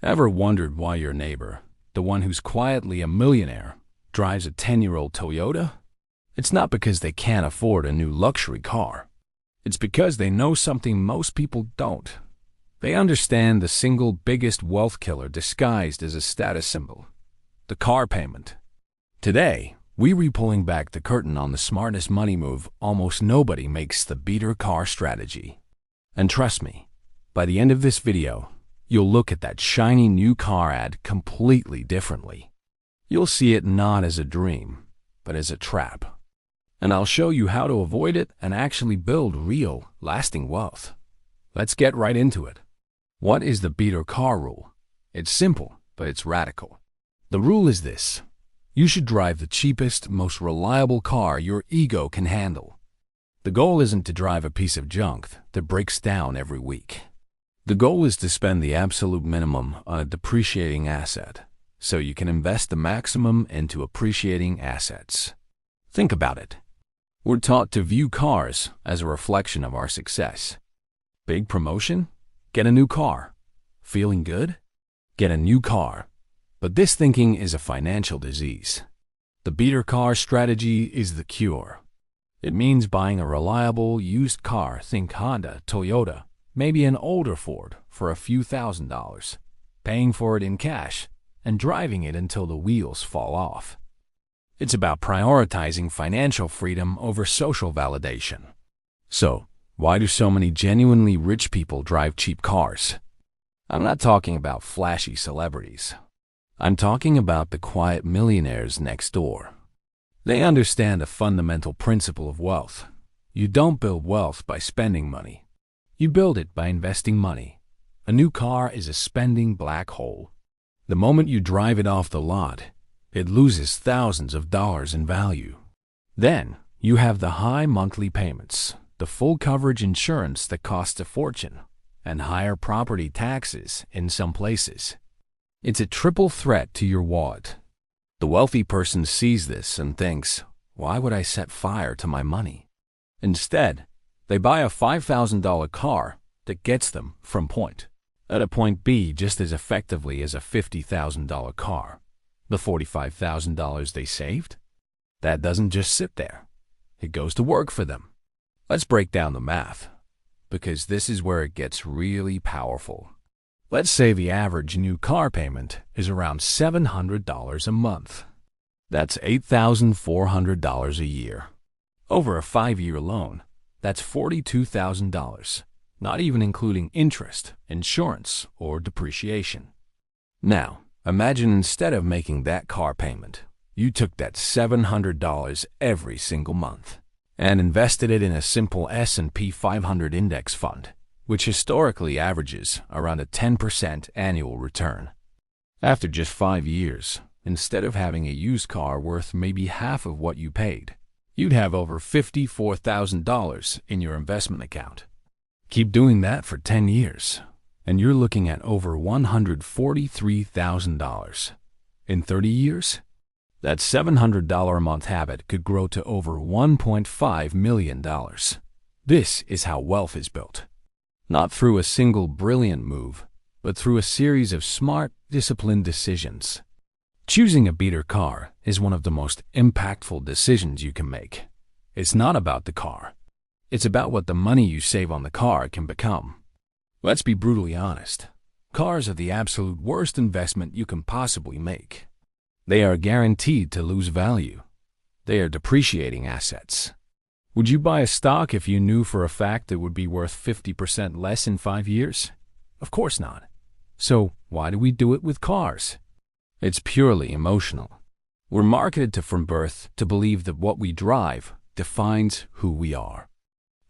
Ever wondered why your neighbor, the one who's quietly a millionaire, drives a 10-year-old Toyota? It's not because they can't afford a new luxury car. It's because they know something most people don't. They understand the single biggest wealth killer disguised as a status symbol: the car payment. Today, we're pulling back the curtain on the smartest money move almost nobody makes: the beater car strategy. And trust me, by the end of this video, you'll look at that shiny new car ad completely differently. You'll see it not as a dream, but as a trap. And I'll show you how to avoid it and actually build real, lasting wealth. Let's get right into it. What is the beater car rule? It's simple, but it's radical. The rule is this: you should drive the cheapest, most reliable car your ego can handle. The goal isn't to drive a piece of junk that breaks down every week. The goal is to spend the absolute minimum on a depreciating asset, so you can invest the maximum into appreciating assets. Think about it. We're taught to view cars as a reflection of our success. Big promotion? Get a new car. Feeling good? Get a new car. But this thinking is a financial disease. The beater car strategy is the cure. It means buying a reliable, used car, think Honda, Toyota, maybe an older Ford, for a few $1,000s, paying for it in cash, and driving it until the wheels fall off. It's about prioritizing financial freedom over social validation. So, why do so many genuinely rich people drive cheap cars? I'm not talking about flashy celebrities. I'm talking about the quiet millionaires next door. They understand a fundamental principle of wealth. You don't build wealth by spending money. You build it by investing money. A new car is a spending black hole. The moment you drive it off the lot, it loses thousands of dollars in value. Then, you have the high monthly payments, the full coverage insurance that costs a fortune, and higher property taxes in some places. It's a triple threat to your wallet. The wealthy person sees this and thinks, why would I set fire to my money? Instead, they buy a $5,000 car that gets them from point A to point B just as effectively as a $50,000 car. The $45,000 they saved? That doesn't just sit there. It goes to work for them. Let's break down the math, because this is where it gets really powerful. Let's say the average new car payment is around $700 a month. That's $8,400 a year. Over a 5-year loan, that's $42,000, not even including interest, insurance, or depreciation. Now, imagine instead of making that car payment, you took that $700 every single month and invested it in a simple S&P 500 index fund, which historically averages around a 10% annual return. After just 5 years, instead of having a used car worth maybe half of what you paid, you'd have over $54,000 in your investment account. Keep doing that for 10 years, and you're looking at over $143,000. In 30 years, that $700 a month habit could grow to over $1.5 million. This is how wealth is built. Not through a single brilliant move, but through a series of smart, disciplined decisions. Choosing a beater car is one of the most impactful decisions you can make. It's not about the car. It's about what the money you save on the car can become. Let's be brutally honest. Cars are the absolute worst investment you can possibly make. They are guaranteed to lose value. They are depreciating assets. Would you buy a stock if you knew for a fact it would be worth 50% less in 5 years? Of course not. So why do we do it with cars? It's purely emotional. We're marketed from birth to believe that what we drive defines who we are.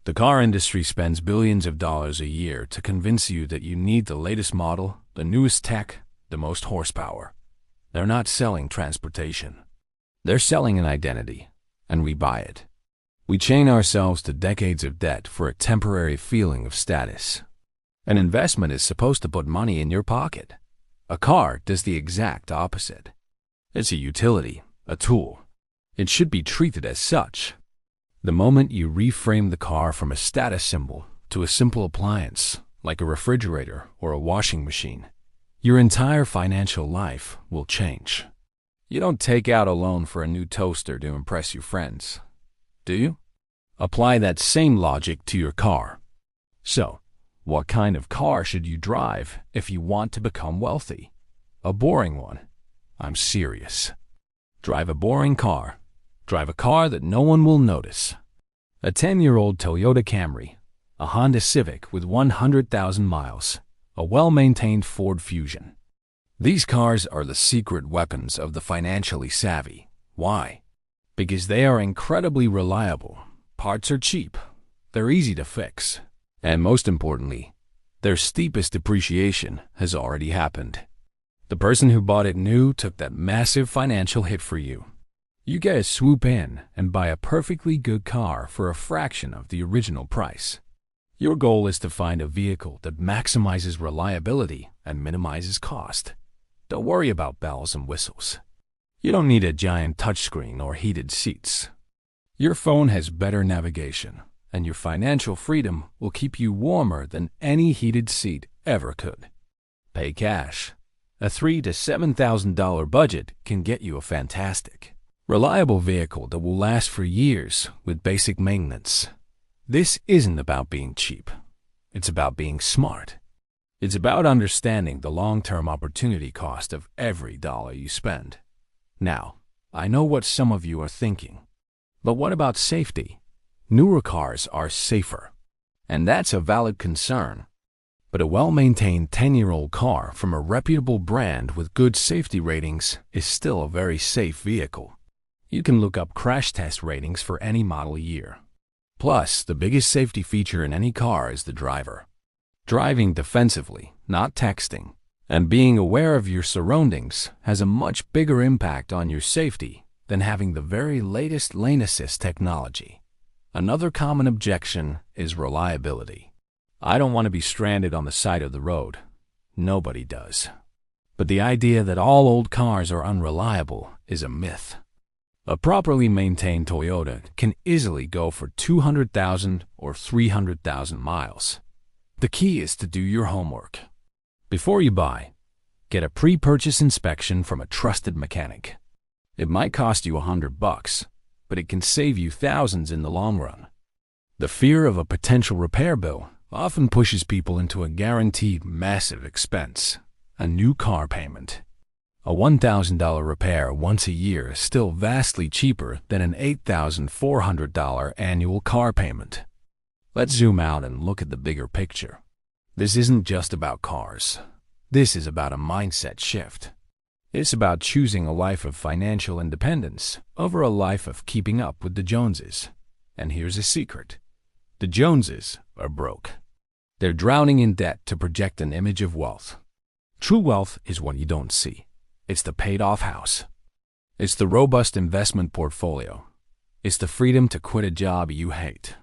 The car industry spends billions of dollars a year to convince you that you need the latest model, the newest tech, the most horsepower. They're not selling transportation. They're selling an identity, and we buy it. We chain ourselves to decades of debt for a temporary feeling of status. An investment is supposed to put money in your pocket. A car does the exact opposite. It's a utility, a tool. It should be treated as such. The moment you reframe the car from a status symbol to a simple appliance, like a refrigerator or a washing machine, your entire financial life will change. You don't take out a loan for a new toaster to impress your friends, do you? Apply that same logic to your car. So, what kind of car should you drive if you want to become wealthy? A boring one. I'm serious. Drive a boring car. Drive a car that no one will notice. A 10-year-old Toyota Camry, a Honda Civic with 100,000 miles, a well-maintained Ford Fusion. These cars are the secret weapons of the financially savvy. Why? Because they are incredibly reliable. Parts are cheap. They're easy to fix. And most importantly, their steepest depreciation has already happened. The person who bought it new took that massive financial hit for you. You get to swoop in and buy a perfectly good car for a fraction of the original price. Your goal is to find a vehicle that maximizes reliability and minimizes cost. Don't worry about bells and whistles. You don't need a giant touchscreen or heated seats. Your phone has better navigation, and your financial freedom will keep you warmer than any heated seat ever could. Pay cash. A $3,000 to $7,000 budget can get you a fantastic, reliable vehicle that will last for years with basic maintenance. This isn't about being cheap. It's about being smart. It's about understanding the long-term opportunity cost of every dollar you spend. Now, I know what some of you are thinking. But what about safety? Newer cars are safer. And that's a valid concern. But a well-maintained 10-year-old car from a reputable brand with good safety ratings is still a very safe vehicle. You can look up crash test ratings for any model year. Plus, the biggest safety feature in any car is the driver. Driving defensively, not texting, and being aware of your surroundings has a much bigger impact on your safety than having the very latest lane assist technology. Another common objection is reliability. I don't want to be stranded on the side of the road. Nobody does. But the idea that all old cars are unreliable is a myth. A properly maintained Toyota can easily go for 200,000 or 300,000 miles. The key is to do your homework. Before you buy, get a pre-purchase inspection from a trusted mechanic. It might cost you $100, but it can save you thousands in the long run. The fear of a potential repair bill often pushes people into a guaranteed massive expense, a new car payment. A $1,000 repair once a year is still vastly cheaper than an $8,400 annual car payment. Let's zoom out and look at the bigger picture. This isn't just about cars. This is about a mindset shift. It's about choosing a life of financial independence over a life of keeping up with the Joneses. And here's a secret. The Joneses are broke. They're drowning in debt to project an image of wealth. True wealth is what you don't see. It's the paid-off house. It's the robust investment portfolio. It's the freedom to quit a job you hate.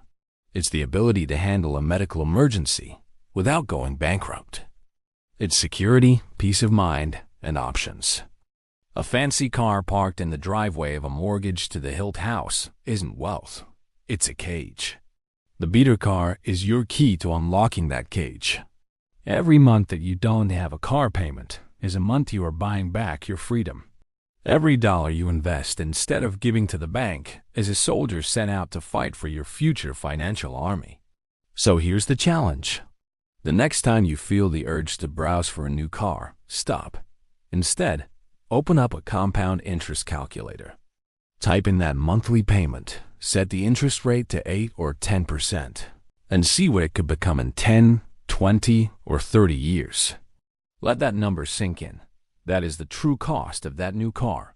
It's the ability to handle a medical emergency without going bankrupt. It's security, peace of mind, and options. A fancy car parked in the driveway of a mortgage-to-the-hilt house isn't wealth. It's a cage. The beater car is your key to unlocking that cage. Every month that you don't have a car payment is a month you are buying back your freedom. Every dollar you invest instead of giving to the bank is a soldier sent out to fight for your future financial army. So here's the challenge. The next time you feel the urge to browse for a new car, stop. Instead, open up a compound interest calculator. Type in that monthly payment, set the interest rate to 8 or 10%, and see what it could become in 10, 20, or 30 years. Let that number sink in. That is the true cost of that new car.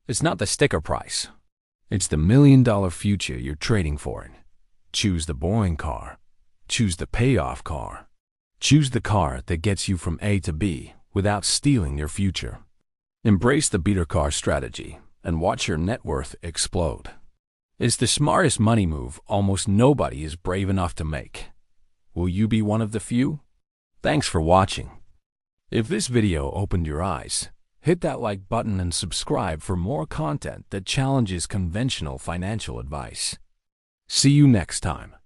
It's not the sticker price. It's the $1 million future you're trading for it. Choose the boring car. Choose the payoff car. Choose the car that gets you from A to B without stealing your future. Embrace the beater car strategy and watch your net worth explode. It's the smartest money move almost nobody is brave enough to make. Will you be one of the few? Thanks for watching. If this video opened your eyes, hit that like button and subscribe for more content that challenges conventional financial advice. See you next time.